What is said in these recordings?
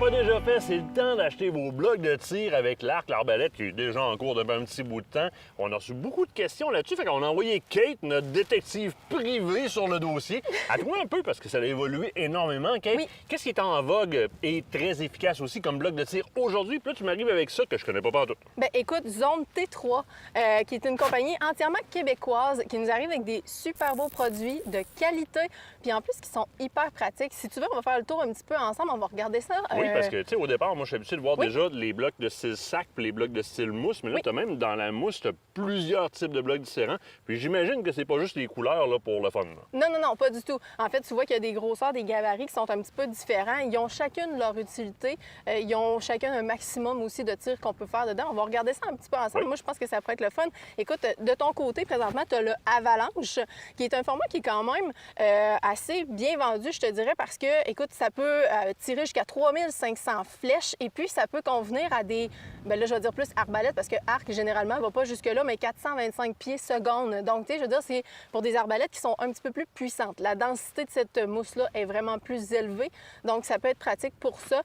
pas déjà fait, c'est le temps d'acheter vos blocs de tir avec l'arc, l'arbalète qui est déjà en cours depuis un petit bout de temps. On a reçu beaucoup de questions là-dessus, fait qu'on a envoyé Kate, notre détective privée, sur le dossier. À toi un peu, parce que ça a évolué énormément, Kate. Oui. Qu'est-ce qui est en vogue et très efficace aussi comme bloc de tir aujourd'hui? Puis là, tu m'arrives avec ça que je connais pas partout. Bien, écoute, Zone T3, qui est une compagnie entièrement québécoise qui nous arrive avec des super beaux produits de qualité, puis en plus qui sont hyper pratiques. Si tu veux, on va faire le tour un petit peu ensemble, on va regarder ça. Oui, parce que, tu sais, au départ, moi, je suis habitué de voir Oui. déjà les blocs de style sac puis les blocs de style mousse. Mais là, Oui. tu as même dans la mousse, tu as plusieurs types de blocs différents. Puis j'imagine que c'est pas juste les couleurs là, pour le fun. Là. Non, pas du tout. En fait, tu vois qu'il y a des grosseurs, des gabarits qui sont un petit peu différents. Ils ont chacune leur utilité. Ils ont chacun un maximum aussi de tirs qu'on peut faire dedans. On va regarder ça un petit peu ensemble. Oui. Moi, je pense que ça pourrait être le fun. Écoute, de ton côté, présentement, tu as le Avalanche, qui est un format qui est quand même assez bien vendu, je te dirais, parce que, écoute, ça peut tirer jusqu'à 3500 flèches et puis ça peut convenir à des, bien là, je vais dire plus arbalètes, parce que arc, généralement, ne va pas jusque-là, mais 425 pieds secondes. Donc, tu sais, je veux dire, c'est pour des arbalètes qui sont un petit peu plus puissantes. La densité de cette mousse-là est vraiment plus élevée, donc ça peut être pratique pour ça.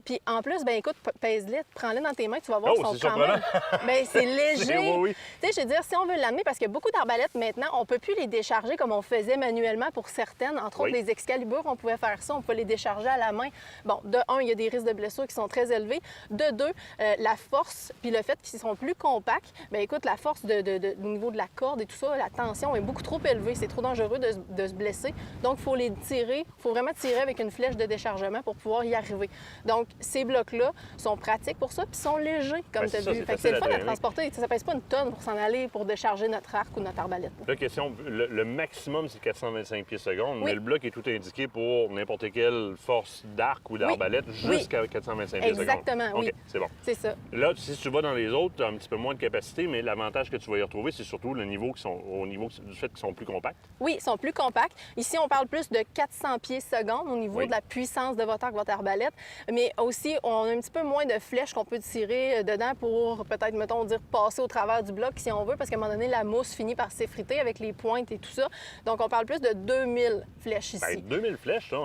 Puis en plus, ben écoute, pèse-les, prends-les dans tes mains, tu vas voir qu'ils sont c'est quand même... Bien, c'est léger. Oui. Tu sais, je veux dire, si on veut l'amener, parce qu'il y a beaucoup d'arbalètes maintenant, on ne peut plus les décharger comme on faisait manuellement pour certaines. Entre autres, les Excalibur, on pouvait faire ça, on peut les décharger à la main. Bon, de un, il y a des risques de blessures qui sont très élevés. De deux, la force, puis le fait qu'ils sont plus compacts, bien écoute, la force au niveau de la corde et tout ça, la tension est beaucoup trop élevée. C'est trop dangereux de se blesser. Donc, il faut les tirer, il faut vraiment tirer avec une flèche de déchargement pour pouvoir y arriver. Donc, ces blocs-là sont pratiques pour ça, puis sont légers, comme tu as vu. Fait que c'est le fun à transporter. Ça ne pèse pas une tonne pour s'en aller pour décharger notre arc ou notre arbalète. La question, le maximum, c'est 425 pieds secondes, Oui. mais le bloc est tout indiqué pour n'importe quelle force d'arc ou d'arbalète jusqu'à 425 pieds secondes. Exactement, oui. OK, c'est bon. C'est ça. Là, si tu vas dans les autres, tu as un petit peu moins de capacité, mais l'avantage que tu vas y retrouver, c'est surtout le niveau au niveau du fait qu'ils sont plus compacts. Oui, ils sont plus compacts. Ici, on parle plus de 400 pieds secondes au niveau de la puissance de votre arc, votre arbalète. Mais aussi, on a un petit peu moins de flèches qu'on peut tirer dedans pour peut-être, mettons, dire passer au travers du bloc si on veut, parce qu'à un moment donné, la mousse finit par s'effriter avec les pointes et tout ça. Donc, on parle plus de 2000 flèches ici. Bien, 2000 flèches, ça,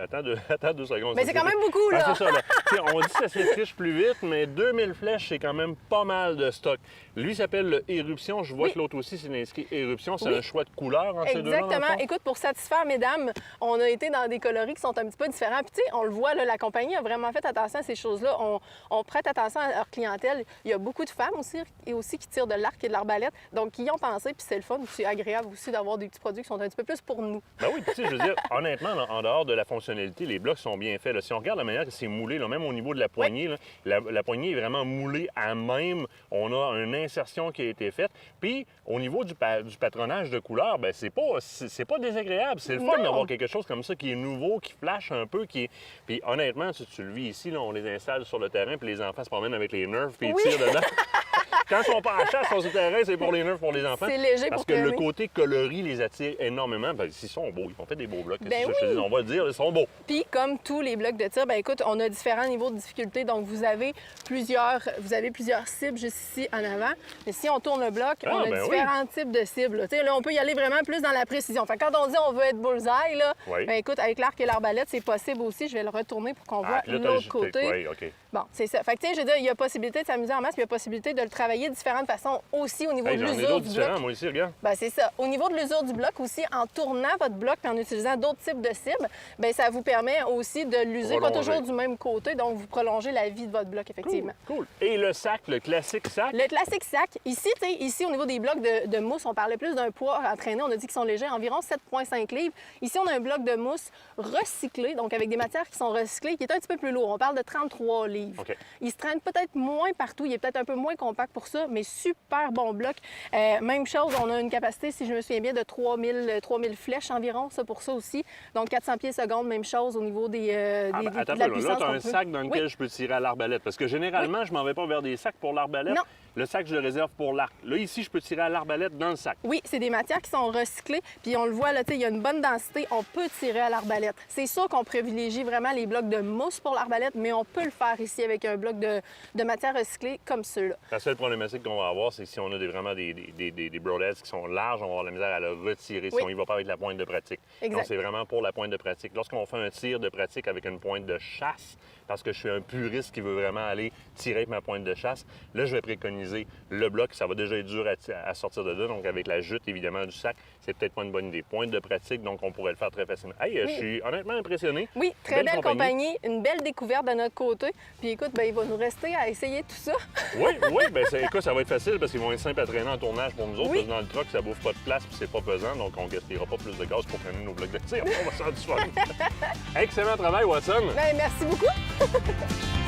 attends 2 secondes. Mais c'est quand même beaucoup, là! Ah, c'est ça, là. On dit que ça s'effriche plus vite, mais 2000 flèches, c'est quand même pas mal de stock. Lui s'appelle le Éruption. Je vois que l'autre aussi, c'est inscrit Éruption. C'est un choix de couleur entre ces deux-là. Exactement. Écoute, pour satisfaire mesdames, on a été dans des coloris qui sont un petit peu différents. Puis, tu sais, on le voit, là, la compagnie a vraiment fait attention à ces choses-là. On prête attention à leur clientèle. Il y a beaucoup de femmes aussi qui tirent de l'arc et de l'arbalète. Donc, qui y ont pensé, puis c'est le fun. C'est agréable aussi d'avoir des petits produits qui sont un petit peu plus pour nous. Ben oui, tu sais, je veux dire, honnêtement, en dehors de la fonctionnalité, les blocs sont bien faits. Là. Si on regarde la manière que c'est moulé, là, même au niveau de la poignée, là, la poignée est vraiment moulée à même. On a une insertion qui a été faite. Puis, au niveau du patronage de couleur, ben c'est pas désagréable. C'est le fun d'avoir quelque chose comme ça qui est nouveau, qui flash un peu, qui est... Puis, honnêtement, tu le vis ici, là, on les installe sur le terrain, puis les enfants se promènent avec les nerfs, puis ils tirent dedans. Quand ils sont pas à chasse sur le terrain, c'est pour les nerfs, pour les enfants. C'est léger parce pour que le calmer. côté coloris les attire énormément. Ben, ils sont beaux, ils ont fait des beaux blocs. Ben Je te dis, on va le dire, ils sont beaux. Puis, comme tous les blocs de tir, ben écoute, on a différents niveaux de difficulté. Donc, vous avez plusieurs cibles juste ici en avant. Mais si on tourne le bloc, on a différents types de cibles. Là. Tu sais, là, on peut y aller vraiment plus dans la précision. Fait que quand on dit on veut être bullseye, là, ben écoute, avec l'arc et l'arbalète, c'est possible aussi. Je vais le retourner pour qu'on voit l'autre côté. Oui, OK. Bon, c'est ça. Fait que, tu sais, je veux dire, il y a possibilité de s'amuser en masse, puis il y a possibilité de le travailler de différentes façons aussi au niveau de J'en ai l'usure d'autres du différents, bloc. moi ici, regarde. Ben, c'est ça. Au niveau de l'usure du bloc aussi, en tournant votre bloc puis en utilisant d'autres types de cibles, bien, ça vous permet aussi de l'user pas toujours du même côté, donc vous prolongez la vie de votre bloc, effectivement. Cool. Et le sac, le classique sac? Le classique sac, ici, tu sais, ici, au niveau des blocs de mousse, on parlait plus d'un poids entraîné, on a dit qu'ils sont légers, environ 7,5 livres. Ici, on a un bloc de mousse recyclé, donc avec des matières qui sont recyclées, qui est un petit peu plus lourd. On parle de 33 livres. OK. Il se traîne peut-être moins partout, il est peut-être un peu moins compact pour ça, mais super bon bloc. Même chose, on a une capacité, si je me souviens bien, de 3000 flèches environ, ça pour ça aussi. Donc 400 pieds seconde, même chose au niveau de la puissance. Là, tu as un sac dans lequel je peux tirer à l'arbalète. Parce que généralement, je m'en vais pas vers des sacs pour l'arbalète. Non. Le sac, je le réserve pour l'arc. Là, ici, je peux tirer à l'arbalète dans le sac. Oui, c'est des matières qui sont recyclées. Puis on le voit, là, il y a une bonne densité. On peut tirer à l'arbalète. C'est sûr qu'on privilégie vraiment les blocs de mousse pour l'arbalète, mais on peut le faire ici avec un bloc de matière recyclée comme ceux-là. La seule problématique qu'on va avoir, c'est que si on a vraiment des broadheads qui sont larges, on va avoir la misère à le retirer si on y va pas avec la pointe de pratique. Exact. Donc, c'est vraiment pour la pointe de pratique. Lorsqu'on fait un tir de pratique avec une pointe de chasse, parce que je suis un puriste qui veut vraiment aller tirer avec ma pointe de chasse, là, je vais préconiser le bloc. Ça va déjà être dur à sortir de là. Donc, avec la jute, évidemment, du sac, c'est peut-être pas une bonne idée. Pointe de pratique, donc on pourrait le faire très facilement. Hey, je suis honnêtement impressionné. Oui, très belle compagnie, une belle découverte de notre côté. Puis écoute, ben, il va nous rester à essayer tout ça. Oui, bien, écoute, ça va être facile parce qu'ils vont être simples à traîner en tournage pour nous autres. Parce que dans le truck, ça bouffe pas de place puis c'est pas pesant, donc on ne gaspillera pas plus de gaz pour traîner nos blocs de tir. On va se faire du fun. Excellent travail, Watson. Ben, merci beaucoup.